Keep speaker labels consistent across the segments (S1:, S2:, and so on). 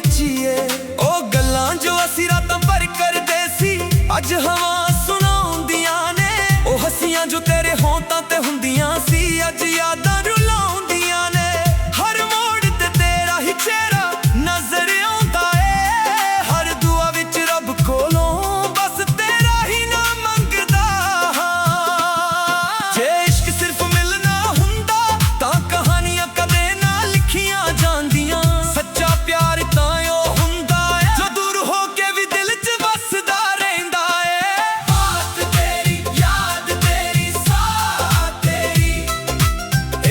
S1: बचीए। ओ गल्लां जो असी रातां भर करदे सी अज हवा सुनाउंदियां ने। ओ हसियां जो तेरे होंतां ते हुंदियां सी अज यादां रुलाउंदियां ने। हर मोड़ ते तेरा ही चेहरा नजर आउंदा ए। हर दुआ विच रब कोलों बस तेरा ही ना मंगदा हां। जे इश्क सिर्फ मिलना हुंदा तां कहानियां कदे ना लिखियां जांदियां। सच्चा प्यार तां ओ हुंदा ए जो दूर हो के भी दिल च बसदा रहिंदा ए। बात तेरी याद तेरी साथ तेरी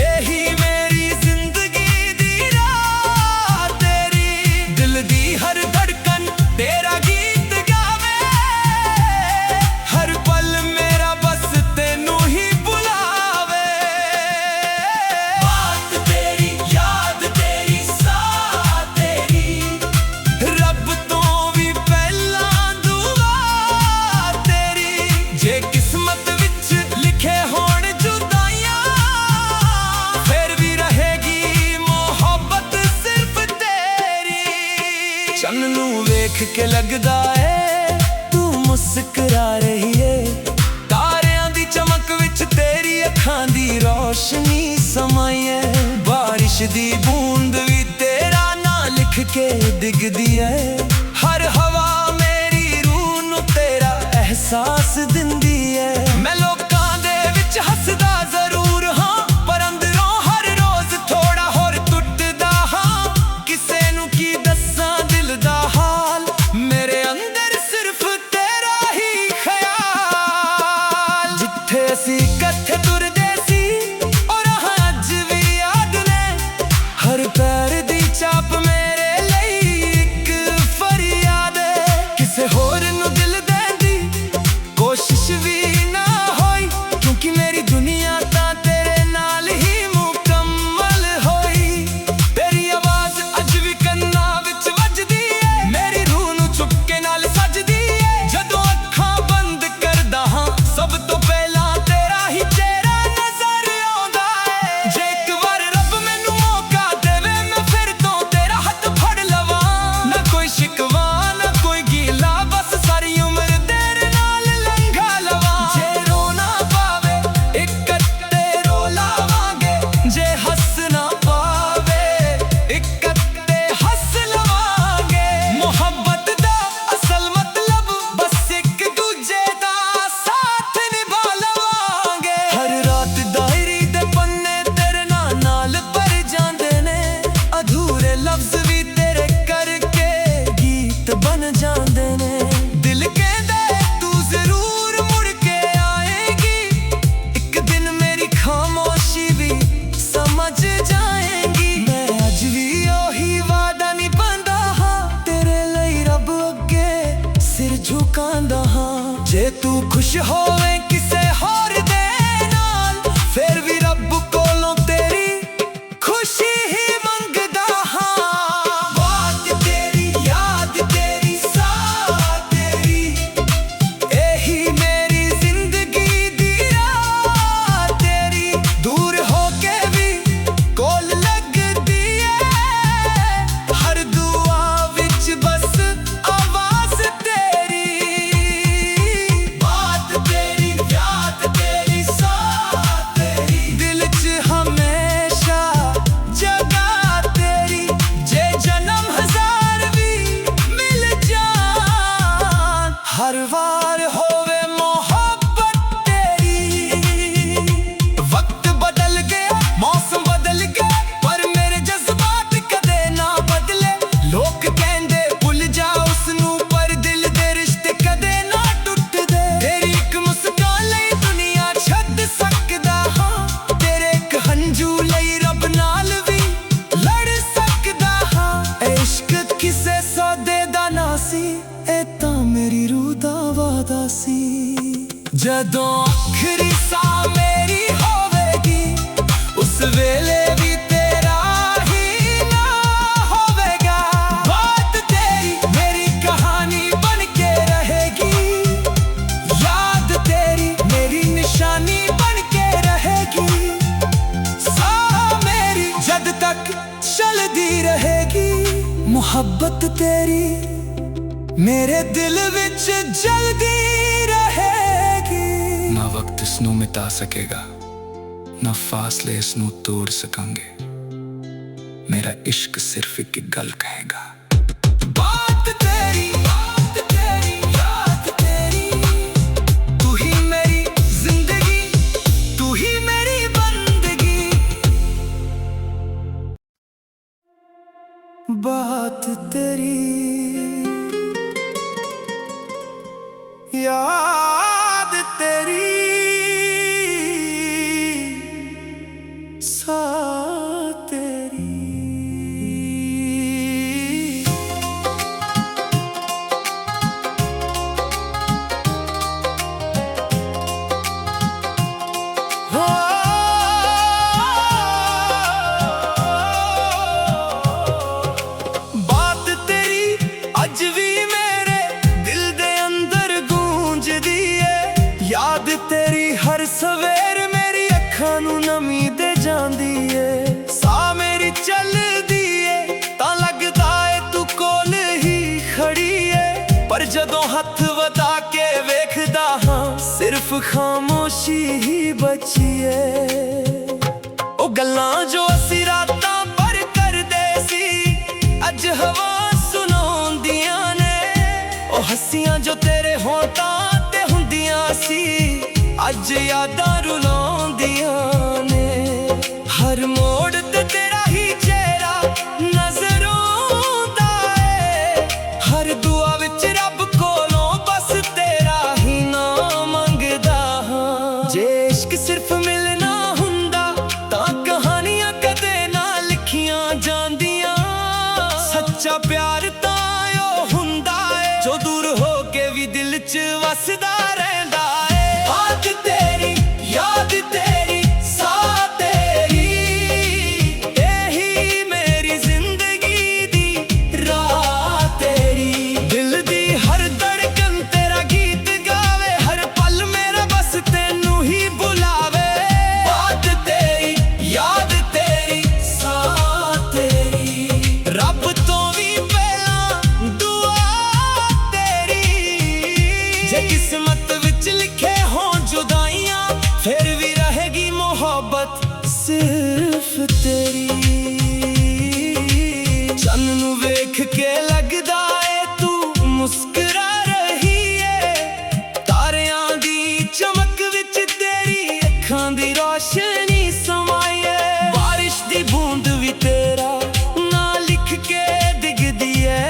S1: एही मेरी जिंदगी दी राह तेरी। दिल दी हर धड़कन तेरा गीत गावे। हर पल मेरा बस तेनू ही बुलावे। बात तेरी याद तेरी साथ तेरी रब तो भी पहला दुआ तेरी। जे किस्मत विच लिखे होण जुदाइयां फिर भी रहेगी मोहब्बत सिर्फ तेरी। चन्न नू वेख के लगदा ए तू मुस्कुरा रही है। तारियां दी चमक विच तेरी अखां दी रोशनी समाई है। बारिश दी बूंद भी तेरा ना लिख के डिगदी है। हर हवा मेरी रूह नू तेरा एहसास दिंदी है। मैं लोकां दे विच हसदा जरूर हां पर अंदरों हर रोज थोड़ा होर टुटदा हां। किसे नू की दस्सां दिल दा हाल मेरे अंदर सिर्फ तेरा ही ख्याल। जिथे असी कट्ठे तुरदे सी और अज भी याद ने। हर पैर दी चाप मेरे लई इक फरियाद है। किसे होर नू दिल देण दी कोशिश भी ना होई क्योंकि मेरी दुनिया तां तेरे नाल ही मुकम्मल होई। तेरी आवाज अज भी कन्ना विच वजदी है। मेरी रूह नू चुपके नाल सजदी है। जदों अखां बंद करदा हां सब तो पहला तेरा ही चेहरा नजर आउंदा है। जे इक बार रब मैनू मौका देवे मैं फिर तो तेरा हथ फड़ लवां। ना कोई शिकवा ना कोई गीला बस सारी उम्र तेरे नाल लंघा लवां। जे रोना पावे इकट्ठे रो लावांगे। जे हंसना पावे इकट्ठे हंस लवांगे। मोहब्बत दा असल मतलब बस एक दूजे दा साथ निभा लवांगे। हर रात डायरी दे पन्ने तेरे नाल भर जांदे ने। अधूरे लफ्ज भी तेरे करके गीत बन जांदे ने। दिल कहदा तू जरूर मुड़ के आएगी। एक दिन मेरी खामोशी भी समझ जाएगी। मैं अज भी ओही वादा निभांदा हां तेरे लई रब अगे सिर झुकांदा हां। जे तू खुश होवे किसे होर दे नाल फिर भी रब कोलों तेरी खुशी ही मंगदा हां। बात तेरी याद तेरी साथ तेरी एही मेरी जिंदगी दी राह तेरी। दूर होके भी कोल लगदी है। हर दुआ विच बस आवाज तेरी। बात तेरी याद तेरी साथ तेरी दिल च हमेशा जगह तेरी। जे जन्म हजार भी मिल जान हर वार होवे मोहब्बत तेरी। वक्त बदल गया मौसम बदल गया पर मेरे जज्बात कदे ना बदले। लोग कहंदे भुल जा उसनू पर दिल दे रिश्ते कदे ना टुटदे। तेरी एक मुस्कान लई दुनिया छड्ड सकदा हां। तेरे एक हंझू लई रब नाल भी लड़ सकदा हां। इश्क किसे सौदे दा ना सी ए तां मेरी रूह दा वादा सी। जदों आखरी साह मेरी होवेगी उस वेले भी तेरा ही ना होवेगा। बात तेरी मेरी कहानी बन के रहेगी। याद तेरी मेरी निशानी बन के रहेगी। साह मेरी जद तक चलदी रहेगी। ਮੁਹੱਬਤ ਤੇਰੀ ਮੇਰੇ ਦਿਲ ਵਿੱਚ ਜਲਦੀ ਰਹੇਗੀ।
S2: ਨਾ ਵਕਤ ਇਸ ਨੂੰ ਮਿਟਾ ਸਕੇਗਾ, ਨਾ ਫਾਸਲੇ ਇਸ ਨੂੰ ਤੋੜ ਸਕਾਂਗੇ। ਮੇਰਾ ਇਸ਼ਕ ਸਿਰਫ ਇੱਕ ਗੱਲ ਕਹੇਗਾ,
S1: ਬਾਤ ਤੇਰੀ ਯਾਦ ਤੇਰੀ, ਤੂੰ ਹੀ ਮੇਰੀ ਜ਼ਿੰਦਗੀ, ਤੂੰ ਹੀ ਮੇਰੀ ਬੰਦਗੀ। ਬਾਤ ਤੇਰੀ याद तेरी साथ तेरी। बात तेरी अज भी याद तेरी हर सवेर मेरी अखां नू नमी दे जांदी ए। सा मेरी चलदी ए तां लगदा ए तू कोल ही खड़ी ए, पर जदों हथ वधा के वेखदा हां सिर्फ खामोशी ही बची ए। ओ गल्लां जो असी रातां भर करदे सी अज हवा सुनाउंदियां ने, ओ हस्सियां जो तेरे होंतां अज यादां रुलाउंदियां ने। हर मोड़ ते तेरा ही चेहरा नजर आउंदा ए, हर दुआ विच रब कोलों बस तेरा ही नाम मंगदा हां। जे इश्क सिर्फ मिलना हुंदा तां कहानियां कदे ना लिखियां जांदियां। सच्चा प्यार तां ओ हुंदा ए जो दूर हो के भी दिल च वसदा रहिंदा ए। बात तेरी याद तेरी साथ तेरी, यही मेरी जिंदगी दी राह तेरी। दिल दी हर धड़कन तेरा गीत गावे, हर पल मेरा बस तेनू ही बुलावे। बात तेरी याद तेरी साथ तेरी, रब तो भी पहला दुआ तेरी। जे किस्मत विच लिखे जुदाइयां फिर भी रहेगी मोहब्बत सिर्फ तेरी। चन्न नू वेख के लगदा ए तू मुस्कुरा रही है, तारियां दी चमक विच तेरी अखां दी रोशनी समाई है। बारिश दी बूंद भी तेरा ना लिख के डिगदी है,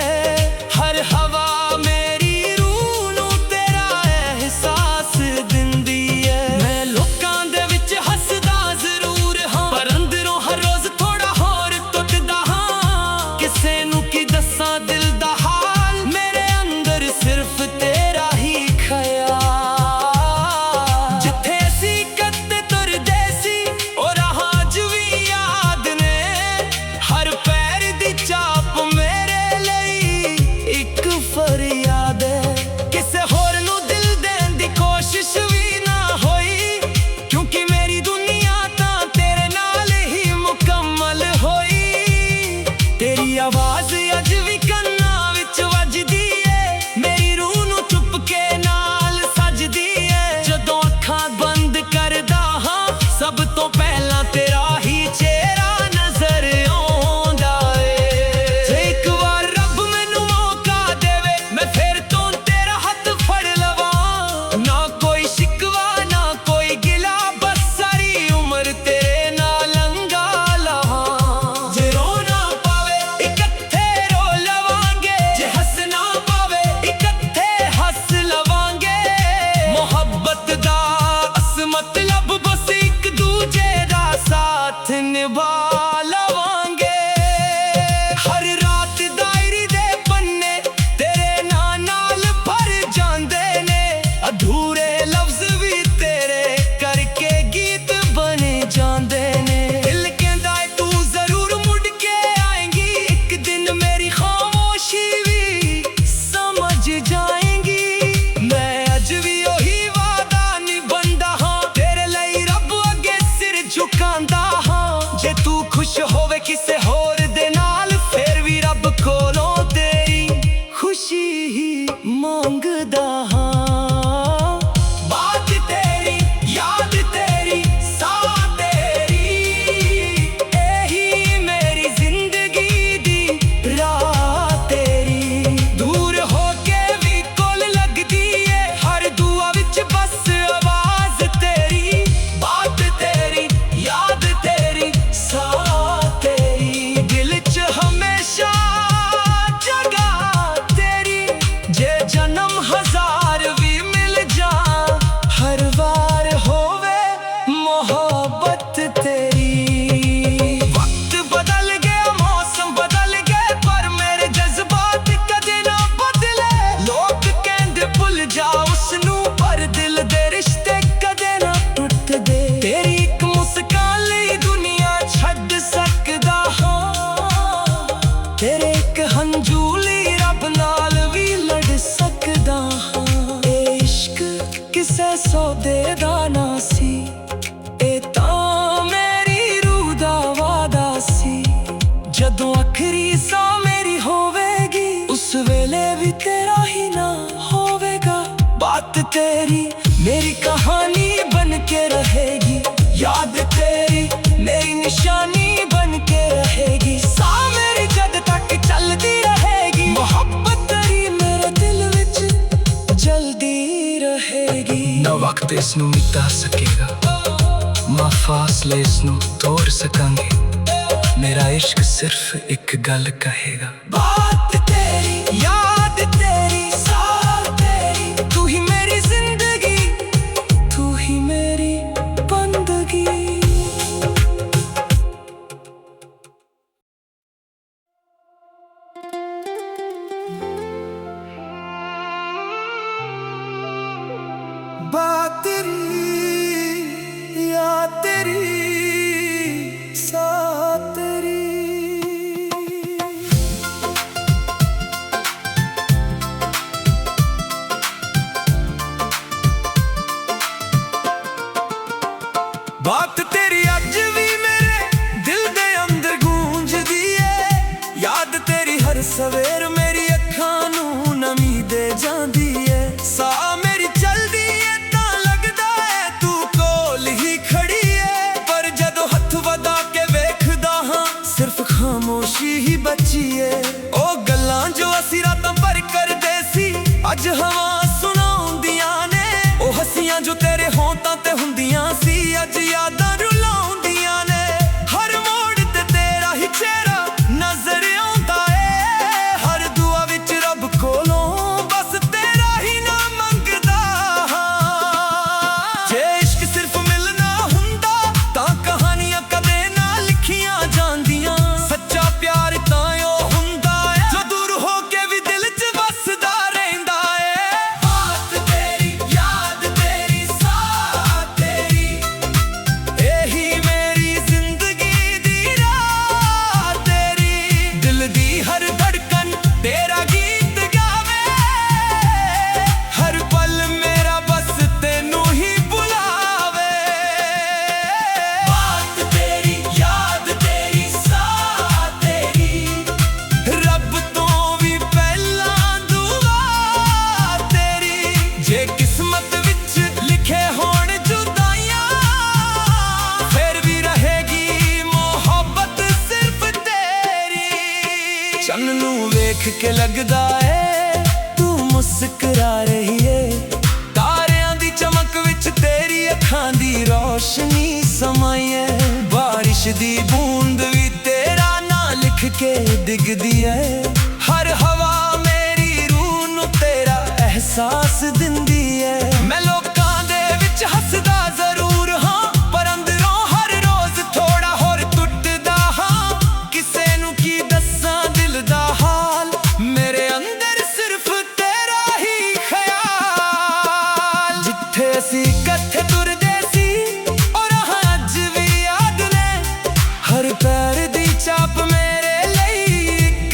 S1: हर हवा मेरी रूह नू तेरा एहसास दिंदी है। मैं लोकां दे विच हसदा जरूर हां, पर अंदरों हर रोज थोड़ा होर टुटदा हां। किसे नू की दस्सां दिल दा हाल, मेरे अंदर सिर्फ तेरा ही ख्याल। जिथे असी कदे तुरदे सी ओ राह अज भी याद ने, हर पैर दी चाप मेरे लई इक फरियाद है। किसे होर नू दिल देण दी कोशिश भी ना होई, क्योंकि मेरी दुनिया तां तेरे नाल ही मुकम्मल होई। तेरी आवाज अज भी कन्नां विच वजदी है, मेरी रूह नू चुपके नाल सजदी है। जदों अखां बंद करदा हां सब तो पहला तेरा ही चेहरा नजर आउंदा ए। जे इक वार रब मैनू मौका देवे मैं फिर तो तेरा हथ फड़ लवां। ना कोई शिकवा ना कोई गिला, बस सारी उम्र तेरे नाल लंघा लवां। जे रोना पावे इकट्ठे रो लवांगे, जे हसना पावे इकट्ठे हस लवांगे। मोहब्बत दा अस मतलब बस एक दूजे दा साथ निभा लवांगे। हर रात डायरी दे पन्ने तेरे नाल भर जांदे ने, अधूरे लफ्ज भी तेरे करके गीत बन जांदे ने। दिल कहंदा है तू जरूर मुड़ के आएंगी, एक दिन मेरी खामोशी भी समझ जाएंगी। मैं अज भी ओही वादा निभंदा हां, तेरे लई रब अगे सिर झुकांदा हां। जे तू खुश होवे किसे होर दे नाल फिर भी रब कोलों तेरी मेरी कहानी बन के रहेगी, याद तेरी मेरी निशानी बन के रहेगी। सा मेरी जद तक चलती रहेगी, मोहब्बत तेरी मेरे दिल विच जल्दी रहेगी।
S2: ना वक्त इसनू मिटा सकेगा, ना फासले इसनू तोड़ सकांगे। मेरा इश्क सिर्फ एक गल कहेगा,
S1: बात तेरी याद तेरी साथ तेरी, तू ही मेरी जिंदगी, तू ही मेरी बंदगी। बात तेरी याद तेरी साथ तेरी। बात तेरी अज भी मेरे दिल दे अंदर गूंजदी है, याद तेरी हर सवेर मेरी अखां नू नमी दे जांदी है। सा मेरी चलदी है तां लगदा है तू कोल ही खड़ी है, पर जदों हथ वधा के वेखदा हां सिर्फ खामोशी ही बची है। ओ गल्लां जो असीं रातां भर करदे सी अज हवा सुणाउंदियां ने, ओ हसीयां जो तेरे होंतां ते हुंदियां सी अज यादां रुलाउंदियां ने। हर मोड़ ते तेरा ही चेहरा नजर आउंदा है, हर दुआ विच रब कोलों बस तेरा ही नाम मंगदा हां। जे इश्क सिर्फ मिलना हुंदा तां कहानियां कदे ना लिखियां जांदियां, सच्चा प्यार तां ओ हुंदा है जो दूर हो के भी दिल च बसदा रहिंदा है। बात तेरी याद तेरी साथ तेरी, एही मेरी जिंदगी दी राह तेरी। दिल दी हर धड़कन तेरा गीत गावे, हर पल मेरा बस तेनू ही बुलावे। बात तेरी याद तेरी साथ तेरी, रब तो भी पहला दुआ तेरी। जे किस्मत विच लिखे होण जुदाइयां फिर भी रहेगी मोहब्बत सिर्फ तेरी। चन्न नू वेख के लगदा है तू मुस्कुरा रही है, तारियां दी चमक विच तेरी अखां दी रोशनी समाई है। बारिश दी बूंद भी तेरा ना लिख के डिगदी है, हर हवा मेरी रूह नू तेरा एहसास दिंदी है। मैं लोकां दे विच हसदा जरूर हां, पर अंदरों हर रोज थोड़ा होर टुटदा हां। किसे नू की दस्सां दिल दा हाल, मेरे अंदर सिर्फ तेरा ही ख्याल। जिथे असीं कट्ठे तुरदे सी और अज भी याद ने, हर पैर दी चाप मेरे ਲਈ ਇੱਕ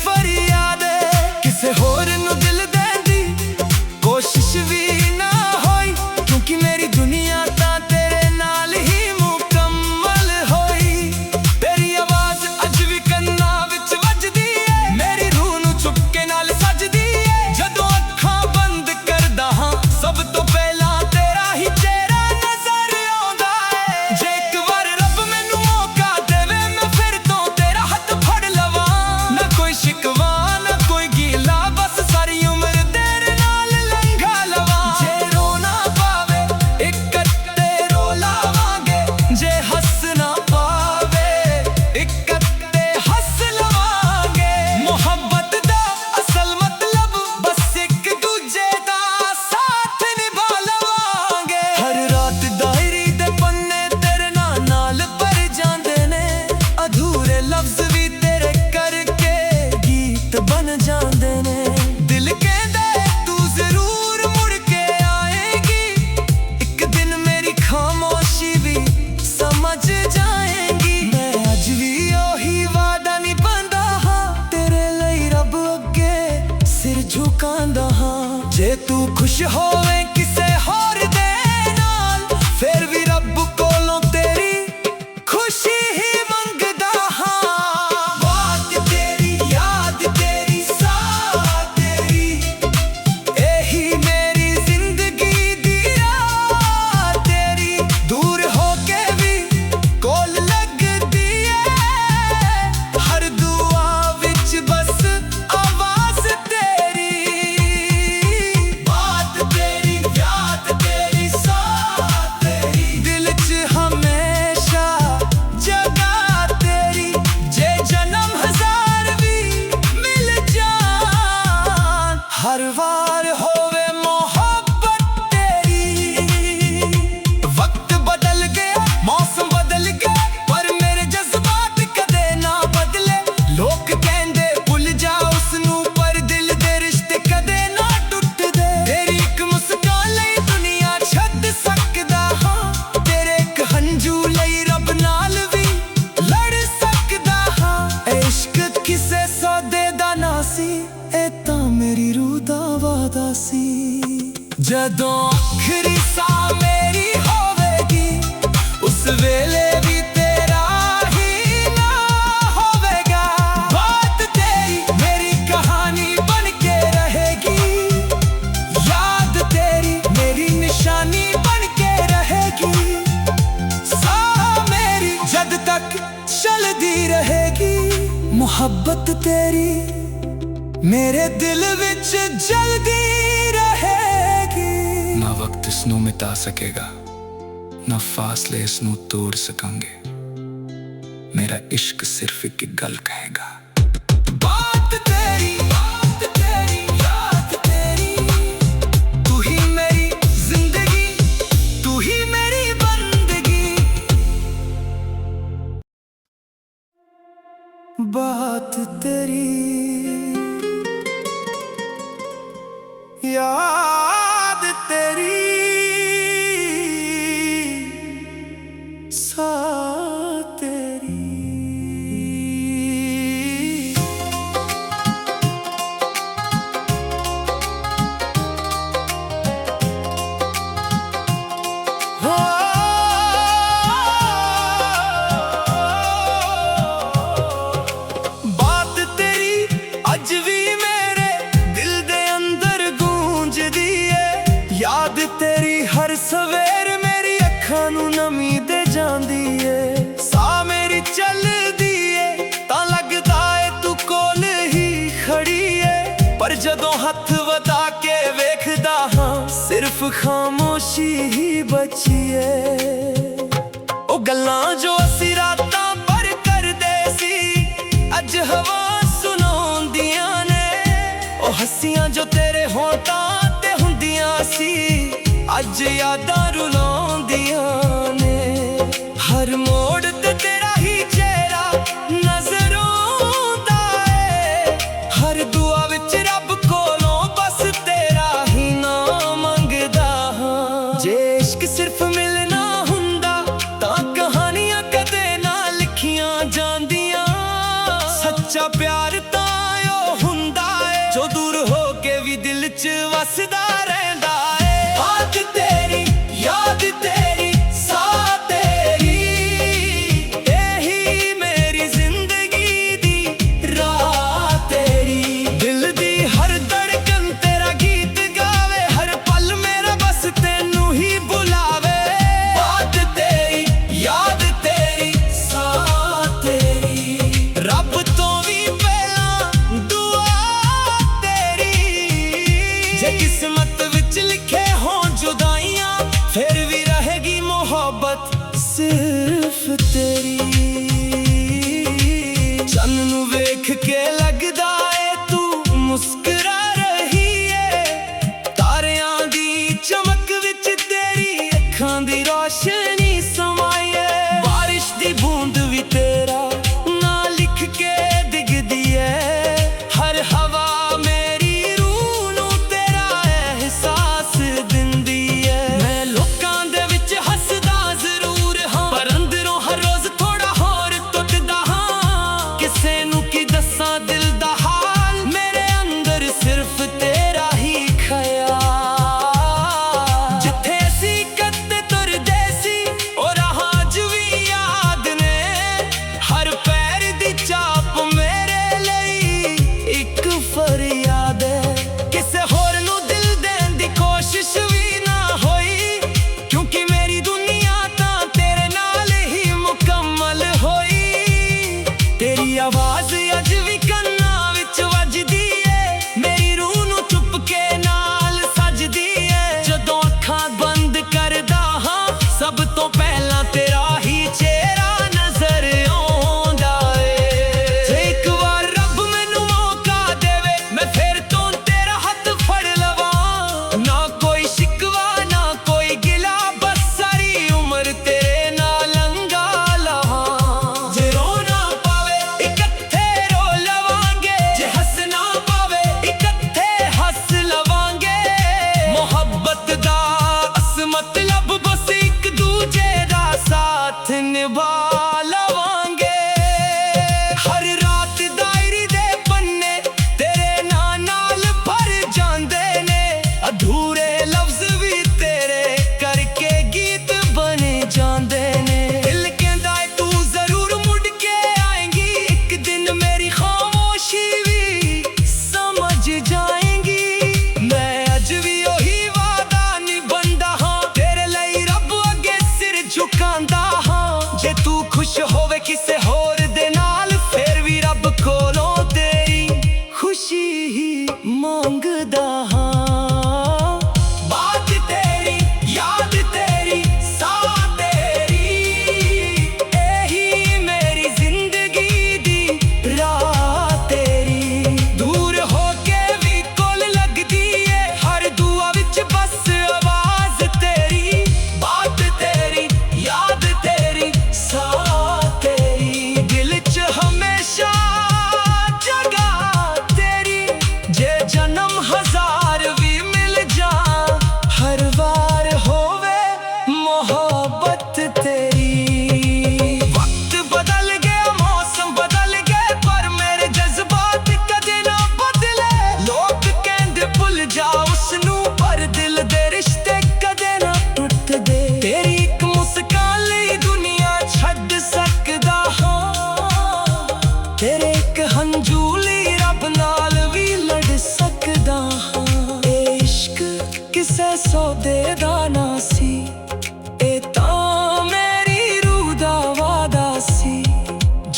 S1: ਫਰਿਆਦ ਹੈ। ਕਿਸੇ ਹੋਰ ਨੂੰ ਦਿਲ ਦੇਣ ਦੀ ਕੋਸ਼ਿਸ਼ ਵੀ ਨਾ ਹੋਈ, ਕਿਉਂਕਿ ਮੇਰੀ ਦੁਨੀਆ ਤਾਂ ਤੇਰੇ ਨਾਲ ਹੀ ਮੁਕੰਮਲ ਹੋਈ। ਤੇਰੀ ਆਵਾਜ਼ ਅੱਜ ਵੀ ਕੰਨਾਂ ਵਿੱਚ ਵੱਜਦੀ ਹੈ, ਮੇਰੀ ਰੂਹ ਨੂੰ ਚੁਪਕੇ ਨਾਲ ਸੱਜਦੀ ਹੈ। ਜਦੋਂ ਅੱਖਾਂ ਬੰਦ ਕਰਦਾ ਹਾਂ ਸਭ ਤੋਂ ਪਹਿਲਾਂ ਤੇਰਾ ਹੀ ਚਿਹਰਾ ਨਜ਼ਰ ਆਉਂਦਾ ਹੈ। ਜੇ ਇੱਕ ਵਾਰ ਰੱਬ ਮੈਨੂੰ ਮੌਕਾ ਦੇਵੇ ਮੈਂ ਫਿਰ ਤੋਂ ਤੇਰਾ ਹੱਥ ਫੜ ਲਵਾਂ, ਨਾ ਕੋਈ ਸ਼ਿਕਵਾ ਨਾ ਕੋਈ ਗੀਲਾ, ਬਸ ਸਾਰੀ ਉਮਰ ਤੇਰੇ ਨਾਲ ਲੰਘਾ ਲਵਾਂ। ਜੇ ਰੋਣਾ ਪਾਵੇ ਇਕੱਠੇ ਰੋ ਲਾਵਾਂਗੇ, ਜੇ ਹੱਸਣਾ ਪਾਵੇ ਇਕੱਠੇ ਹੱਸ ਲਵਾਂਗੇ। ਮੁਹੱਬਤ ਦਾ ਅਸਲ ਮਤਲਬ ਬਸ ਇੱਕ ਦੂਜੇ ਦਾ ਸਾਥ ਨਿਭਾ ਲਵਾਂਗੇ। ਹਰ ਰਾਤ ਡਾਇਰੀ ਦੇ ਪੰਨੇ ਤੇਰੇ ਨਾਲ ਭਰ ਜਾਂਦੇ ਨੇ, ਅਧੂਰੇ ਲਫ਼ਜ਼ ਵੀ ਤੇਰੇ ਕਰਕੇ ਗੀਤ ਬਣ ਜਾਂਦੇ ਨੇ। ਦਿਲ ਕਹਿੰਦਾ ਤੂੰ ਜ਼ਰੂਰ ਮੁੜ ਕੇ ਆਏਗੀ, ਇੱਕ ਦਿਨ ਮੇਰੀ ਖਾਮੋਸ਼ੀ ਵੀ ਸਮਝ ਜਾਏਗੀ। ਮੈਂ ਅੱਜ ਵੀ ਉਹੀ ਵਾਦਾ ਨਿਭਾਉਂਦਾ ਹਾਂ, ਤੇਰੇ ਲਈ ਰੱਬ ਅੱਗੇ ਸਿਰ ਝੁਕਾਉਂਦਾ ਹਾਂ। ਜੇ ਤੂੰ ਖੁਸ਼ ਹੋਵੇਂ ਕਿਸੇ ਹੋਰ ਦੇ ਨਾਲ, ਫਿਰ ਵੀ ਰੱਬ ਕੋਲੋਂ ਤੇਰੀ ਖੁਸ਼ੀ ਹੀ ਮੰਗਦਾ ਹਾਂ। ਬਾਤ ਤੇਰੀ ਯਾਦ ਤੇਰੀ ਸਾਥ ਤੇਰੀ, ਇਹੀ ਮੇਰੀ ਜ਼ਿੰਦਗੀ ਜਦੋਂ ਆਖਰੀ ਸਾਹ ਮੇਰੀ ਹੋਵੇਗੀ ਉਸ ਵੇਲੇ ਵੀ ਤੇਰਾ ਹੀ ਨਾ ਹੋਵੇਗਾ। ਬਾਤ ਤੇਰੀ ਮੇਰੀ ਕਹਾਣੀ ਬਣ ਕੇ ਰਹੇਗੀ, ਯਾਦ ਤੇਰੀ ਮੇਰੀ ਨਿਸ਼ਾਨੀ ਬਣ ਕੇ ਰਹੇਗੀ। ਸਾਹ ਮੇਰੀ ਜਦ ਤੱਕ ਚਲਦੀ ਰਹੇਗੀ, ਮੁਹੱਬਤ ਤੇਰੀ ਮੇਰੇ ਦਿਲ ਵਿੱਚ ਜਲਦੀ ਰਹੇਗੀ।
S2: ਨਾ ਵਕਤ ਇਸ ਨੂੰ ਮਿਟਾ ਸਕੇਗਾ, ਨਾ ਫਾਸਲੇ ਇਸ ਨੂੰ ਤੋੜ ਸਕਾਂਗੇ। ਮੇਰਾ ਇਸ਼ਕ ਸਿਰਫ ਇੱਕ ਗੱਲ ਕਹੇਗਾ।
S1: ਬਾਤ ਤੇਰੀ ਯਾਦ ਤੇਰੀ, ਤੂੰ ਹੀ ਮੇਰੀ ਜ਼ਿੰਦਗੀ, ਤੂੰ ਹੀ ਮੇਰੀ ਬੰਦਗੀ। ਬਾਤ ਤੇਰੀ याद तेरी, साथ तेरी। हो बात तेरी अज भी ਯਾਦ ਤੇਰੀ ਹਰ ਸਵੇਰ ਮੇਰੀ ਅੱਖਾਂ ਨੂੰ ਨਮੀ ਦੇ ਜਾਂਦੀ ਏ। ਸਾਹ ਮੇਰੀ ਚੱਲਦੀ ਏ ਤਾਂ ਲੱਗਦਾ ਏ ਤੂੰ ਕੋਲ ਹੀ ਖੜੀ ਏ, ਪਰ ਜਦੋਂ ਹੱਥ ਵਧਾ ਕੇ ਵੇਖਦਾ ਹਾਂ ਸਿਰਫ ਖਾਮੋਸ਼ੀ ਹੀ ਬਚੀ ਏ। ਉਹ ਗੱਲਾਂ ਜੋ ਅਸੀਂ ਰਾਤਾਂ ਭਰ ਕਰਦੇ ਸੀ ਅੱਜ ਹਵਾ ਸੁਣਾਉਂਦੀਆਂ ਨੇ, ਉਹ ਹੱਸੀਆਂ ਜੋ ਤੇਰੇ ਹੋਂਠਾਂ ਸੀ ਅੱਜ ਯਾਦਾਂ ਰੁਲਾਉਂਦੀਆਂ ਨੇ। ਹਰ ਮੋੜ ਤੇ ਤੇਰਾ ਹੀ ਚਿਹਰਾ ਨਜ਼ਰ ਆਉਂਦਾ ਏ, ਹਰ ਦੁਆ ਵਿੱਚ ਰੱਬ ਕੋਲੋਂ ਬਸ ਤੇਰਾ ਹੀ ਨਾਮ ਮੰਗਦਾ ਹਾਂ। ਜੇ ਇਸ਼ਕ ਸਿਰਫ ਮਿਲਣਾ ਹੁੰਦਾ ਤਾਂ ਕਹਾਣੀਆਂ ਕਦੇ ਨਾ ਲਿਖੀਆਂ ਜਾਂਦੀਆਂ। ਸੱਚਾ ਪਿਆਰ ਤਾਂ ਉਹ ਹੁੰਦਾ ਏ ਜੋ ਦੂਰ ਹੋ ਕੇ ਵੀ ਦਿਲ 'ਚ ਵਸਦਾ ਰਹਿੰਦਾ। बात तेरी याद तेरी साथ तेरी, यही मेरी जिंदगी दी राह तेरी। दिल दी हर धड़कन तेरा गीत गावे, हर पल मेरा बस तेनू ही बुलावे। बात तेरी याद तेरी साथ तेरी, रब तो भी पहला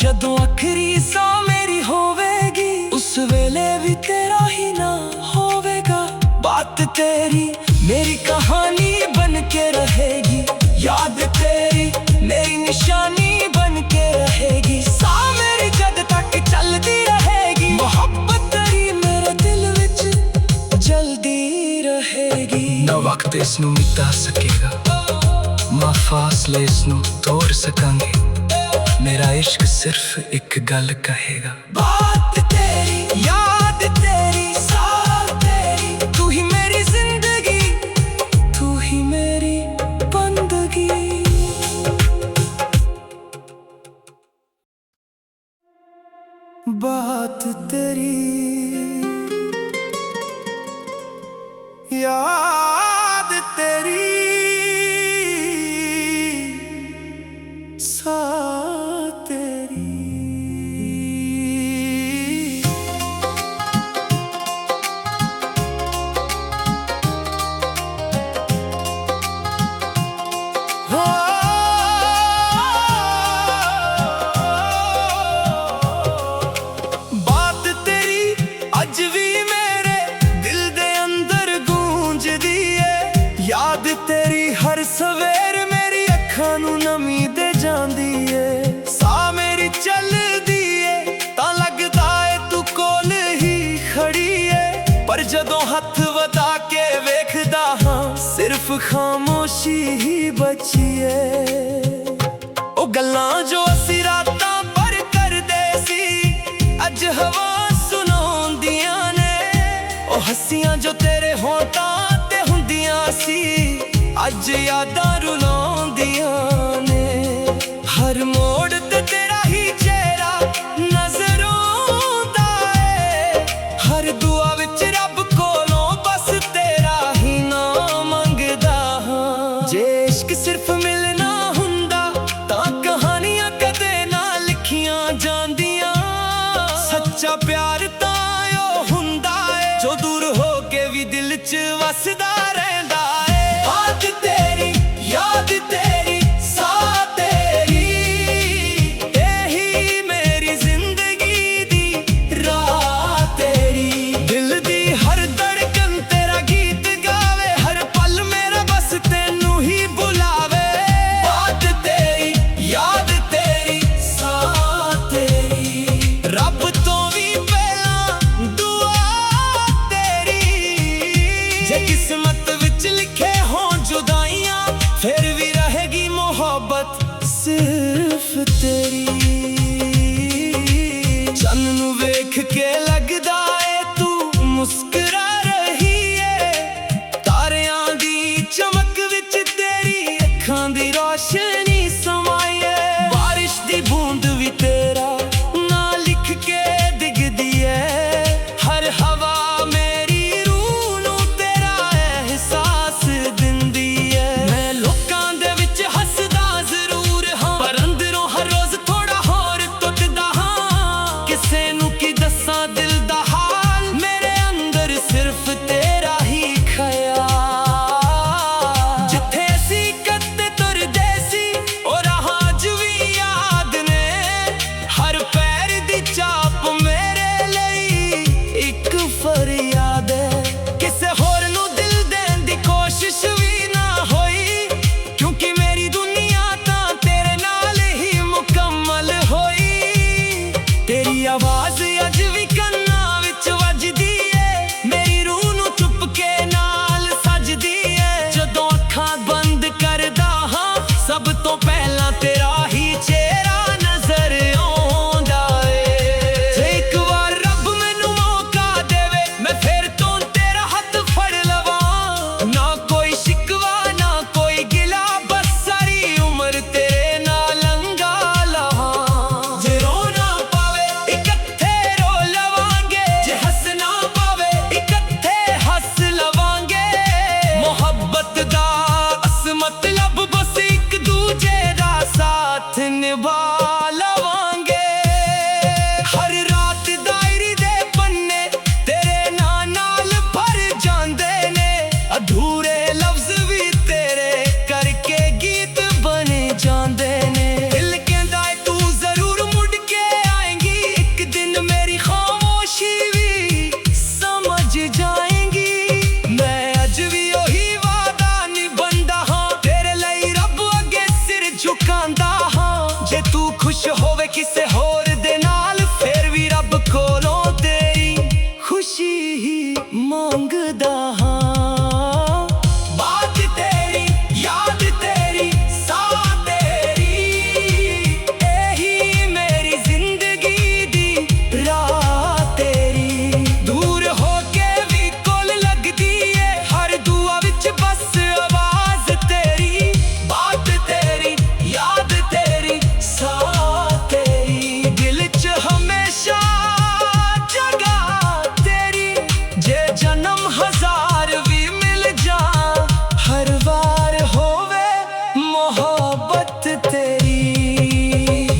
S1: ਜਦੋਂ ਆਖਰੀ ਸਾਹ ਮੇਰੀ ਹੋਵੇਗੀ ਉਸ ਵੇਲੇ ਵੀ ਤੇਰਾ ਹੀ ਨਾ ਹੋਵੇਗਾ। ਬਾਤ ਤੇਰੀ मेरी कहानी बन के रहेगी, याद तेरी मेरी निशानी बन के रहेगी। सा मेरी जद तक चलती रहेगी, मोहब्बत तेरी मेरे दिल विच जल्दी रहेगी।
S2: ना वक्त इसनू मिटा सकेगा, ना फासले इसनू तोड़ सकांगे। मेरा इश्क सिर्फ एक गल कहेगा,
S1: बात तेरी याद तेरी साथ तेरी, तू ही मेरी जिंदगी तू ही मेरी बंदगी। बात तेरी याद तेरी साथ तेरी। बात तेरी अज भी मेरे दिल दे अंदर गूंजदी है, याद तेरी हर सवेर मेरी अखां नू नमी दे जांदी है। सा मेरी चलदी है तां लगदा है तू कोल ही खड़ी है, पर जदों हथ वधा के वेखदा हां सिर्फ खामोशी ही बची है। ओ गल्लां जो असी रातां पर करदे सी अज हवा सुनाउंदियां ने, ओ हस्सियां जो तेरे होठां ते हुंदियां सी अज यादां रुलाउंदियां ने। हर मोड़ ते तेरा ही चेहरा नजर आउंदा है, हर दुआ विच रब कोलों बस तेरा ही नाम मंगदा हां। जे इश्क सिर्फ मिलना हुंदा तां कहानियां कदे ना लिखियां जांदियां, सच्चा प्यार तां ओ हुंदा है जो दूर हो के भी दिल च वसदा रहिंदा है। बात तेरी याद तेरी साथ तेरी, यही मेरी जिंदगी दी राह तेरी। दिल दी हर धड़कन तेरा गीत गावे, हर पल मेरा बस तेनू ही बुलावे। बात तेरी याद तेरी साथ तेरी, रब तो भी पहला दुआ तेरी। जे किस्मत विच लिखे हों जुदाइयां फिर भी रहेगी मोहब्बत सिर्फ तेरी। चन्न नू वेख के लगदा है तू मुस्कुरा रही है, तारियां दी चमक विच तेरी अखां दी रोशनी समाई है। बारिश दी बूंद भी तेरा ना लिख के डिगदी है, हर हवा मेरी रूह नू तेरा एहसास दिंदी है। मैं लोकां दे विच हसदा जरूर हां, पर अंदरों हर रोज थोड़ा होर टुटदा हां। किसे नू की दस्सां दिल दा हाल, मेरे अंदर सिर्फ तेरा ही ख्याल। जिथे असी कदे तुरदे सी ओ राह अज भी याद ने, हर पैर दी चाप मेरे लई इक फरियाद है। किसे होर नू दिल देण दी कोशिश भी ना होई, क्योंकि मेरी दुनिया तां तेरे नाल ही मुकम्मल होई। तेरी आवाज अज भी कन्नां विच वजदी है, मेरी रूह नू चुपके नाल सजदी है। जदों अखां बंद करदा हां सब तो पहला तेरा ही चेहरा नजर आउंदा है। जे एक बार रब मैनू मौका देवे मैं फिर तो तेरा हथ फड़ लवां, ना कोई शिकवा ना कोई गिला, बस सारी उम्र तेरे नाल लंघा लवां। जे रोना पावे इकट्ठे ਹੋਵੇ ਕਿਸੇ ਹੋਰ ਦੇ ਨਾਲ, ਫੇਰ ਵੀ ਰੱਬ ਕੋਲੋਂ ਤੇਰੀ ਖੁਸ਼ੀ ਹੀ ਮੰਗਦਾ ਹਾਂ। ਬਾਤ ਤੇਰੀ, ਯਾਦ ਤੇਰੀ, ਸਾਹ ਤੇਰੀ, ਇਹੀ ਮੇਰੀ ਜ਼ਿੰਦਗੀ ਦੀ ਰਾਹ ਤੇਰੀ। ਦੂਰ ਹੋ ਕੇ ਵੀ ਕੋਲ ਲੱਗਦੀ ਏ, ਹਰ ਦੁਆ ਵਿੱਚ ਬਸ ਆਵਾਜ਼ ਤੇਰੀ। ਬਾਤ ਤੇਰੀ, ਯਾਦ ਤੇਰੀ, ਸਾਹ ਤੇਰੀ, ਦਿਲ 'ਚ ਹਮੇਸ਼ਾ ਜਗ੍ਹਾ ਤੇਰੀ। ਜੇ ਜਨਮ ਹਜ਼ਾਰ ਵੀ ਮਿਲ ਜਾ, ਹਰ ਵਾਰ ਹੋਵੇ ਮੁਹੱਬਤ ਤੇਰੀ।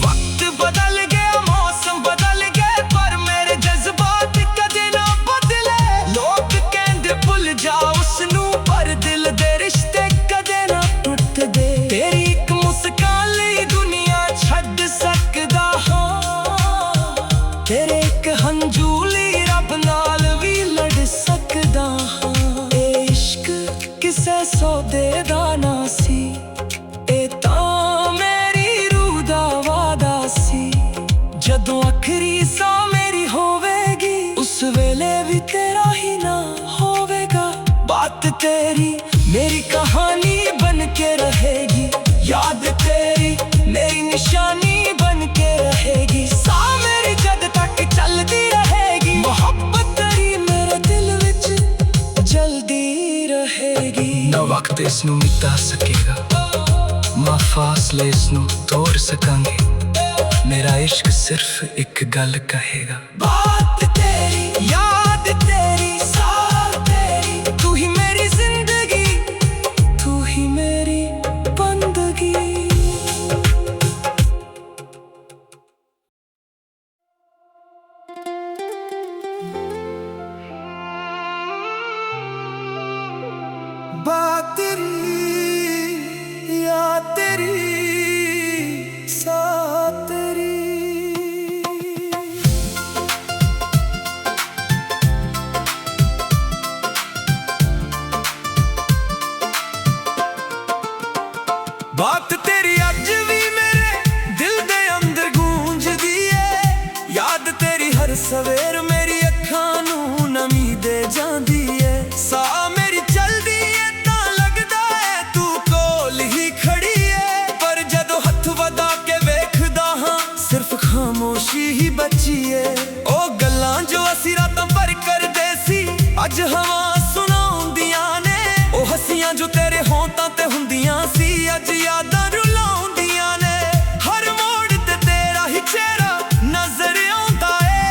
S1: ਵਕਤ ਬਦਲ ਗਿਆ, ਮੌਸਮ ਬਦਲ ਗਏ, ਪਰ ਮੇਰੇ ਜਜ਼ਬਾਤ ਕਦੇ ਨਾ ਬਦਲੇ। ਲੋਕ ਕਹਿੰਦੇ ਭੁੱਲ ਜਾ ਉਸਨੂੰ, ਪਰ ਦਿਲ ਦੇ ਰਿਸ਼ਤੇ ਕਦੇ ਨਾ ਟੁੱਟਦੇ। ਤੇਰੀ ਇੱਕ ਮੁਸਕਾਨ ਲਈ ਦੁਨੀਆ ਛੱਡ ਸਕਦਾ ਹਾਂ, ਤੇਰੇ ਇੱਕ ਹੰਝੂ ਲਈ ਰੱਬ ਨਾਲ ਵੀ ਲੜ ਸਕਦਾ ਹਾਂ। ਇਹ ਇਸ਼ਕ ਕਿਸੇ ਸੌਦੇ ਦਾ ਨਾ ਸੀ, ਇਹ ਤਾਂ ਮੇਰੀ ਰੂਹ ਦਾ ਵਾਦਾ ਸੀ। ਜਦੋਂ ਆਖਰੀ ਸਾਹ ਮੇਰੀ ਹੋਵੇਗੀ, ਉਸ ਵੇਲੇ ਵੀ ਤੇਰਾ ਹੀ ਨਾ ਹੋਵੇਗਾ। ਬਾਤ ਤੇਰੀ ਮੇਰੀ ਕਹਾਣੀ ਬਨ ਕੇ ਰਹੇਗੀ, ਯਾਦ ਤੇਰੀ ਮੇਰੀ ਨਿਸ਼ਾਨੀ ਬਨ ਕੇ ਰਹੇਗੀ। ਸਾਹ ਮੇਰੀ ਜਦ ਤੱਕ ਚੱਲਦੀ ਰਹੇਗੀ, ਮੁਹੱਬਤ ਤੇਰੀ ਮੇਰੇ ਦਿਲ ਵਿੱਚ ਜਲਦੀ ਰਹੇਗੀ।
S2: ਨਾ ਵਕਤ ਇਸ ਨੂੰ ਮਿਟਾ ਸਕੇਗਾ, ਨਾ ਫਾਸਲੇ ਇਸ ਨੂੰ ਤੋੜ ਸਕਾਂਗੇ। ਮੇਰਾ ਇਸ਼ਕ ਸਿਰਫ ਇੱਕ ਗੱਲ ਕਹੇਗਾ।
S1: ਬਾਤ ਤੇਰੀ, ਯਾਦ ਤੇਰੀ, ਸਾਹ ਤੇਰੀ, ਤੂੰ ਹੀ ਮੇਰੀ ਜ਼ਿੰਦਗੀ, ਤੂੰ ਹੀ ਮੇਰੀ ਬੰਦਗੀ। बात तेरी, याद तेरी, साथ तेरी। बात तेरी अज भी मेरे दिल दे अंदर गूंजदी है, याद तेरी हर सवेर मेरी अखां नूं नमी दे जांदी है। साह मेरी चलदी है तां लगदा है तू कोल ही खड़ी है, पर जदों हथ वधा के वेखदा हां सिर्फ खामोशी ही बची है। ओ गल्लां जो असीं रातां भर करदे सी, अज हवां सुणाउंदियां ने। ओ हसीयां जो तेरे होंतां ते हुंदियां सी, अज यादां रुलाउंदियां ने। हर मोड़ ते तेरा ही चेहरा नजर आउंदा है,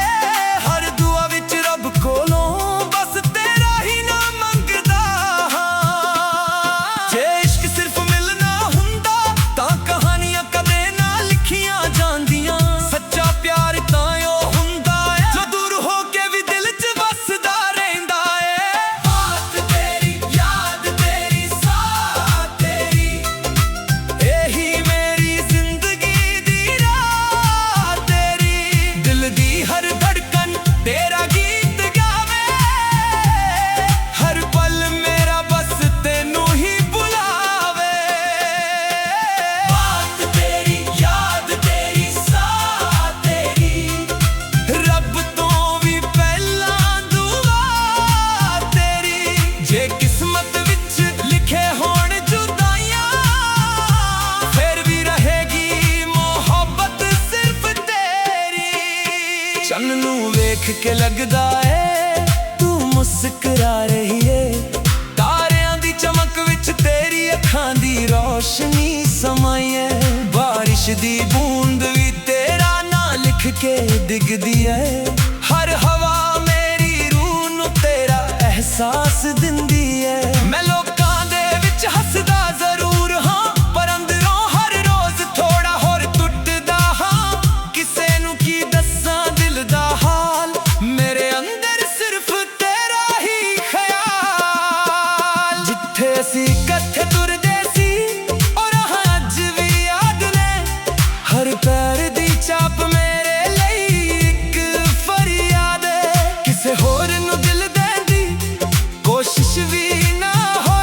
S1: हर दुआ विच रब कोलों बस तेरा ही नाम मंगदा हां। जे इश्क सिर्फ मिलना हुंदा तां कहानियां कदे ना लिखियां जांदियां। सच्चा प्यार तां ओ हुंदा है जो दूर हो के भी दिल च बसदा रहिंदा है। बात तेरी, याद तेरी, साह तेरी, ਇਹੀ ਮੇਰੀ ਜ਼ਿੰਦਗੀ ਦੀ ਰਾਹ ਤੇਰੀ। ਦਿਲ ਦੀ ਹਰ ਧੜਕਨ ਤੇਰਾ ਗੀਤ ਗਾਵੇ, ਹਰ ਪਲ ਮੇਰਾ ਬਸ ਤੈਨੂੰ ਹੀ ਬੁਲਾਵੇ। ਬਾਤ ਤੇਰੀ, ਯਾਦ ਤੇਰੀ, ਸਾਹ ਤੇਰੀ, ਰੱਬ ਤੋਂ ਵੀ ਪਹਿਲਾਂ ਦੁਆ ਤੇਰੀ। ਜੇ ਕਿਸਮਤ ਵਿੱਚ ਲਿਖੇ ਹੋਣ ਜੁਦਾਈਆਂ, ਫਿਰ ਵੀ ਰਹੇਗੀ ਮੁਹੱਬਤ ਸਿਰਫ ਤੇਰੀ। ਚੰਨ ਨੂੰ ਵੇਖ ਕੇ ਲੱਗਦਾ ਏ ਤੂੰ ਮੁਸਕਰਾ ਰਹੀ ਏ, ਤਾਰਿਆਂ ਦੀ ਚਮਕ ਵਿੱਚ ਤੇਰੀ ਅੱਖਾਂ ਦੀ ਰੌਸ਼ਨੀ ਸਮਾਈ ਏ। ਬਾਰਿਸ਼ ਦੀ ਬੂੰਦ ਵੀ ਤੇਰਾ ਨਾਂ ਲਿਖ ਕੇ ਡਿੱਗਦੀ ਏ, ਹਰ ਹਵਾ ਮੇਰੀ ਰੂਹ ਨੂੰ ਤੇਰਾ ਅਹਿਸਾਸ ਦਿੰਦੀ ਏ। ਮੈਂ ਲੋਕਾਂ ਦੇ ਵਿੱਚ ਹੱਸਦਾ ਜ਼ਰੂਰ ਹਾਂ, ਪਰ ਅੰਦਰੋਂ ਹਰ ਰੋਜ਼ ਥੋੜਾ ਹੋਰ ਟੁੱਟਦਾ ਹਾਂ। ਕਿਸੇ ਨੂੰ ਕੀ ਦੱਸਾਂ ਦਿਲ ਦਾ ਹਾਲ, ਮੇਰੇ ਅੰਦਰ ਸਿਰਫ ਤੇਰਾ ਹੀ ਖਿਆਲ। ਜਿੱਥੇ ਅਸੀਂ ਇਕੱਠੇ ਤੁਰਦੇ ਸੀ, ਉਹ ਰਾਹ ਅੱਜ ਵੀ ਯਾਦ ਨੇ। ਹਰ ਪੈਰ ਦੀ ਚਾਪ ਮੇਰੇ ਲਈ ਇੱਕ ਫਰਿਆਦ ਏ। ਕਿਸੇ ਹੋਰ ਨੂੰ ਦਿਲ ਦੇਣ ਦੀ ਕੋਸ਼ਿਸ਼ ਵੀ ਨਾ ਹੋਈ,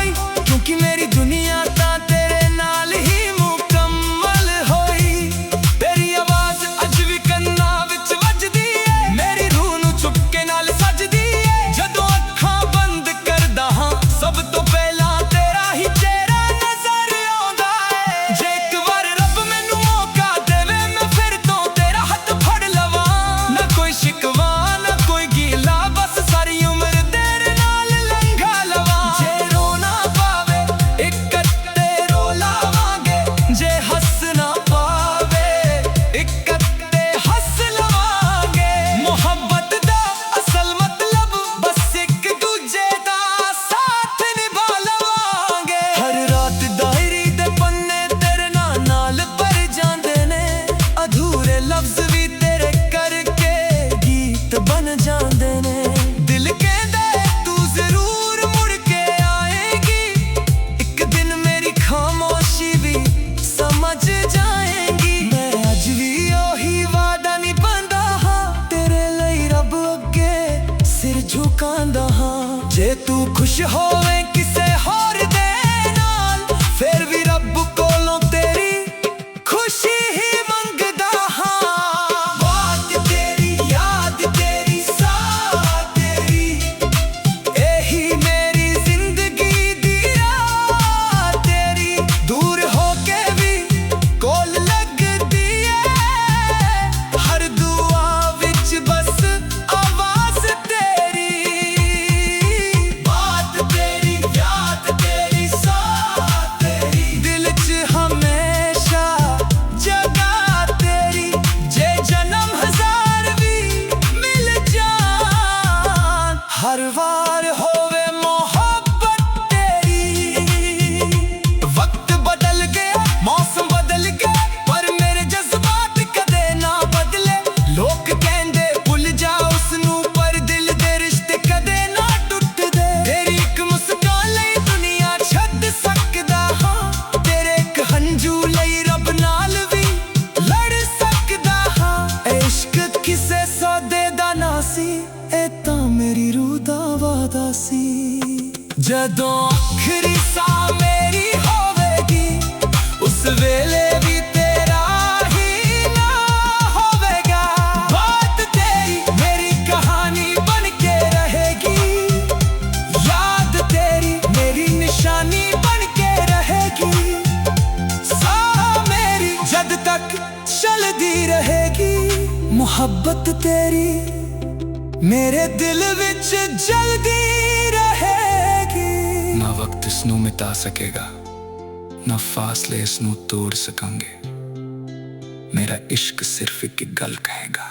S1: खुश होवे किसे होर दे नाल फिर भी रब कोलों तेरी खुशी ही मंगदा हां। बात तेरी याद तेरी साथ तेरी एही मेरी जिंदगी दी राह तेरी दूर होके भी कोल लगदी है हर दुआ विच बस आवाज़ तेरी। बात तेरी याद तेरी साथ तेरी दिल च हमेशा जगह तेरी जे जन्म हजार भी मिल जान हर वार होवे मोहब्बत तेरी। वक्त बदल गया मौसम बदल गया पर मेरे जज्बात कदे ना बदले लोग कहंदे भुल जा उसनू पर दिल दे रिश्ते कदे ना टुटदे। तेरी एक मुस्कान लई दुनिया छड्ड सकदा हां तेरे एक हंझू लई रब नाल भी लड़ सकदा हां। इश्क किसे सौदे दा ना सी ए तां मेरी रूह दा वादा सी। जदों आखरी साह मेरी होवेगी उस वेले भी तेरा ही ना होवेगा। बात तेरी मेरी कहानी बन के रहेगी याद तेरी मेरी निशानी बन के रहेगी। साह मेरी जद तक चलदी रहेगी मोहब्बत तेरी मेरे दिल विच जलदी रहेगी।
S2: ना वक्त इसनू मिटा सकेगा ना फासले इसनू तोड़ सकांगे। मेरा इश्क सिर्फ एक गल कहेगा।